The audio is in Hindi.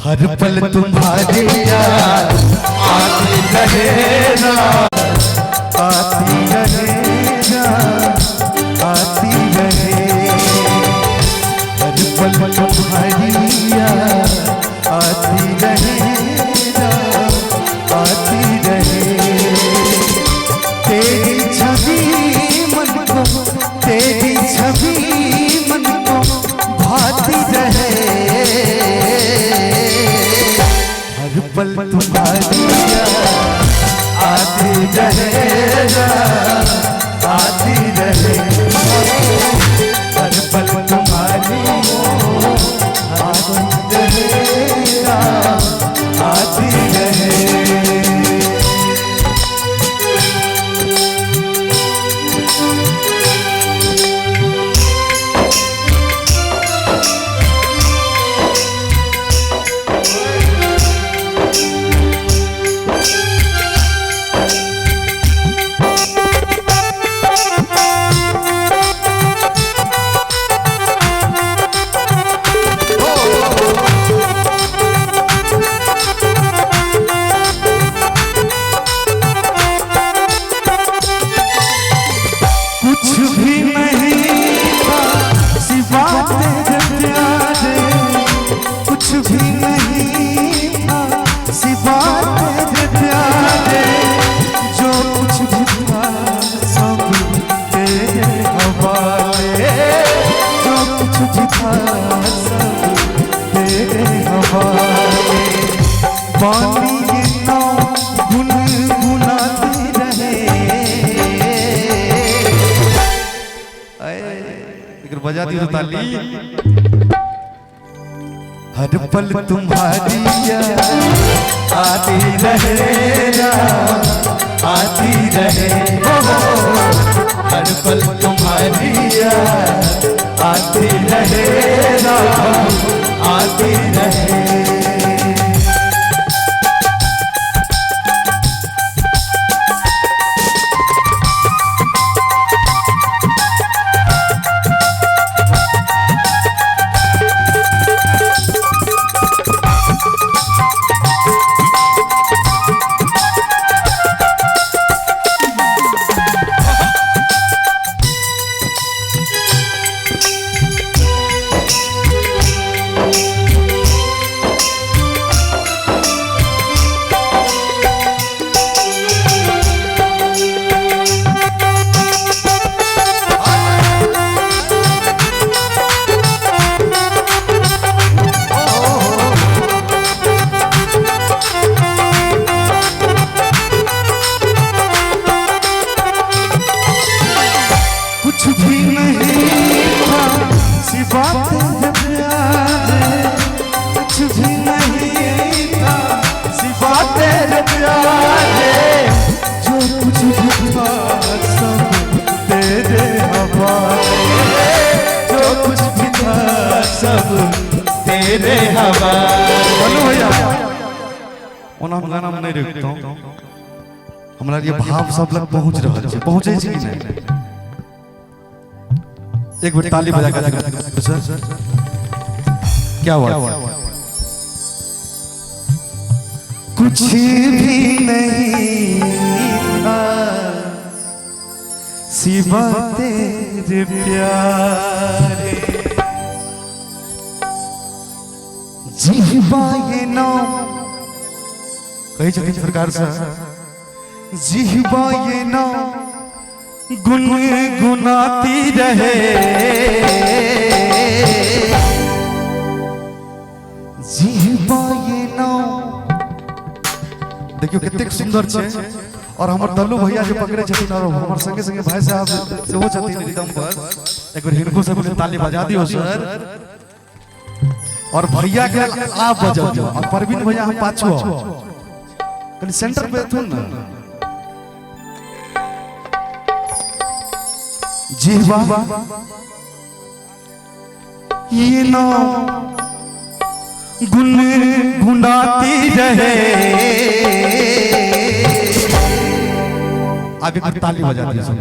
हर पल तुम्हारी याद आती रहेगा, आती रहेगा, आती रहे। हर पल तुम्हारी याद आती रहेगा, आती रहे। तेरी छवि मन को, तेरी छवि मन को भाती रहे। हर पल तुम्हारी याद आती रहेगा, आती रहे। हर पल तुम्हारी आती रहेगा, आती रहे। कुछ भी नहीं था सिवा तेरे प्यारे, कुछ भी नहीं था सिवा तेरे प्यारे। जो कुछ भी था सब तेरे हवाले, जो कुछ भी था सब तेरे हवाले। पानी ये नाव गुनगुनाती रहे। बजा दी तो ताली। हर पल तुम्हारी याद आती रहेगा, आती रहे। हर पल तुम्हारी याद आती रहेगा, आती रहे। कुछ भी नहीं था सिवा तेरे प्यारे, कुछ भी नहीं था सिवा तेरे प्यारे। जो कुछ भी था सब तेरे हवाले, जो कुछ भी था सब तेरे हवाले। बोलो भैया ओना हम गाना में नहीं रुकता हूं, हमरा ये भाव सब लग पहुंच रहल छै, पहुंचे छै कि नहीं? एक बार ताली बजा कर सर, क्या हुआ? कुछ भी नहीं था सिवा तेरे प्यारे। जिह्वा ये नाम कही छथिन सरकार से, जिह्वा ये नाम गुनगुनाती रहे। जिह्वा ये नाम देखियो कितने सुंदर छे। और हमर दल्लू भैया जो पकड़े छथिन और हमर संगे संगे भाई साहब सेहो छथिन रिदम पर, एक बार हिनको से बोले ताली बजा दियो सर। और भैया के आप बजा दियो, और परवीन भैया हम पाछो कल सेंटर पे थुन ना। जिह्वा ये नाम गुनगुनाती रहे। अब एक ताली बजा दी सब।